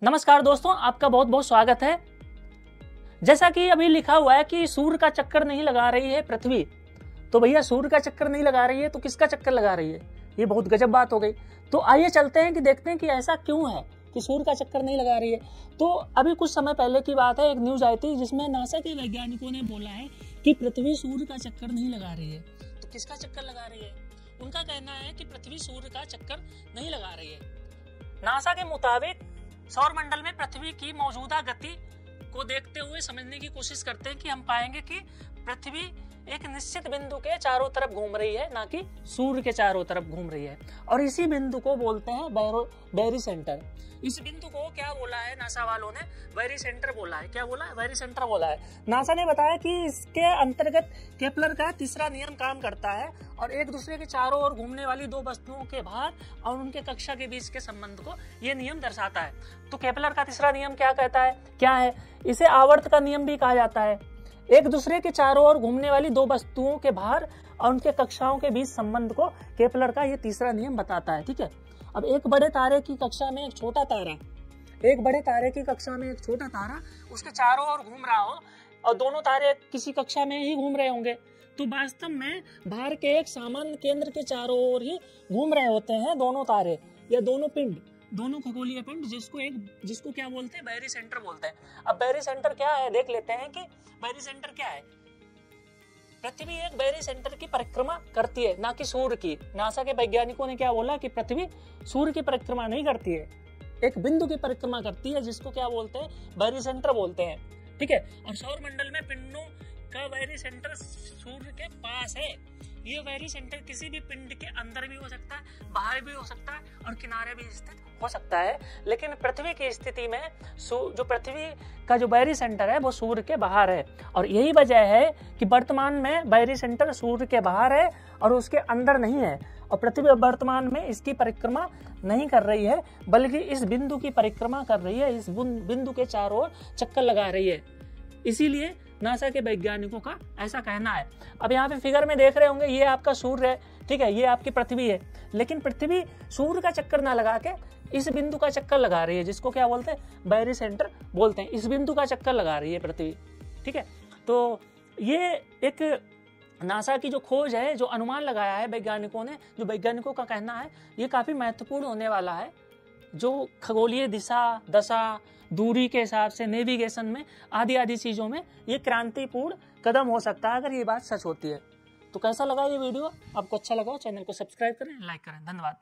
नमस्कार दोस्तों, आपका बहुत बहुत स्वागत है। जैसा कि अभी लिखा हुआ है कि सूर्य का चक्कर नहीं लगा रही है पृथ्वी, तो भैया सूर्य का चक्कर नहीं लगा रही है तो किसका चक्कर लगा रही है? ये बहुत गजब बात हो गई। तो आइए चलते हैं कि देखते हैं कि ऐसा क्यों है कि सूर्य का चक्कर नहीं लगा रही है। तो अभी कुछ समय पहले की बात है, एक न्यूज आई थी जिसमें नासा के वैज्ञानिकों ने बोला है कि पृथ्वी सूर्य का चक्कर नहीं लगा रही है। तो किसका चक्कर लगा रही है? उनका कहना है कि पृथ्वी सूर्य का चक्कर नहीं लगा रही है। नासा के मुताबिक सौर मंडल में पृथ्वी की मौजूदा गति को देखते हुए समझने की कोशिश करते हैं कि हम पाएंगे कि पृथ्वी एक निश्चित बिंदु के चारों तरफ घूम रही है, ना कि सूर्य के चारों तरफ घूम रही है। और इसी बिंदु को बोलते हैं बैरी सेंटर। इस बिंदु को क्या बोला है नासा वालों ने? बैरी सेंटर बोला है। क्या बोला है? बैरी सेंटर बोला है। नासा ने बताया कि इसके अंतर्गत केपलर का तीसरा नियम काम करता है और एक दूसरे के चारों ओर घूमने वाली दो वस्तुओं के भार और उनके कक्षा के बीच के संबंध को यह नियम दर्शाता है। तो केपलर का तीसरा नियम क्या कहता है? क्या है? इसे आवर्त का नियम भी कहा जाता है। एक दूसरे के चारों ओर घूमने वाली दो वस्तुओं के भार और उनके कक्षाओं के बीच संबंध को केपलर का ये तीसरा नियम बताता है। ठीक है। अब एक बड़े तारे की कक्षा में एक छोटा तारा, उसके चारों ओर घूम रहा हो और दोनों तारे किसी कक्षा में ही घूम रहे होंगे, तो वास्तव में भार के एक सामान्य केंद्र के चारों ओर ही घूम रहे होते हैं दोनों तारे या दोनों खगोलीय पिंड, जिसको क्या बोलते हैं? बैरी सेंटर बोलते हैं। अब बैरी सेंटर क्या है देख लेते हैं कि बैरी सेंटर क्या है। पृथ्वी एक बैरी सेंटर की परिक्रमा करती है, ना कि सूर्य की। नासा के वैज्ञानिकों ने क्या बोला कि पृथ्वी सूर्य की परिक्रमा नहीं करती है, एक बिंदु की परिक्रमा करती है, जिसको क्या बोलते हैं? बैरी सेंटर बोलते हैं। ठीक है। और सौर मंडल में पिंडों का बैरी सेंटर सूर्य के पास है। ये बैरी सेंटर किसी भी पिंड के अंदर भी हो सकता है, बाहर भी हो सकता है और किनारे भी स्थित हो सकता है। लेकिन पृथ्वी की स्थिति में जो पृथ्वी का जो बैरी सेंटर है वो सूर्य के बाहर है। और यही वजह है कि वर्तमान में बैरी सेंटर सूर्य के बाहर है और उसके अंदर नहीं है। और पृथ्वी वर्तमान में इसकी परिक्रमा नहीं कर रही है, बल्कि इस बिंदु की परिक्रमा कर रही है, इस बिंदु के चारों ओर चक्कर लगा रही है। इसीलिए नासा के वैज्ञानिकों का ऐसा कहना है। अब यहाँ पे फिगर में देख रहे होंगे, ये आपका सूर्य है, ठीक है, ये आपकी पृथ्वी है। लेकिन पृथ्वी सूर्य का चक्कर ना लगा के इस बिंदु का चक्कर लगा रही है, जिसको क्या बोलते हैं? बैरी सेंटर बोलते हैं। इस बिंदु का चक्कर लगा रही है पृथ्वी। ठीक है। तो ये एक नासा की जो खोज है, जो अनुमान लगाया है वैज्ञानिकों ने, जो वैज्ञानिकों का कहना है, ये काफी महत्वपूर्ण होने वाला है। जो खगोलीय दशा, दूरी के हिसाब से, नेविगेशन में, आदि चीजों में ये क्रांतिपूर्ण कदम हो सकता है अगर ये बात सच होती है। तो कैसा लगा ये वीडियो? आपको अच्छा लगा चैनल को सब्सक्राइब करें, लाइक करें। धन्यवाद।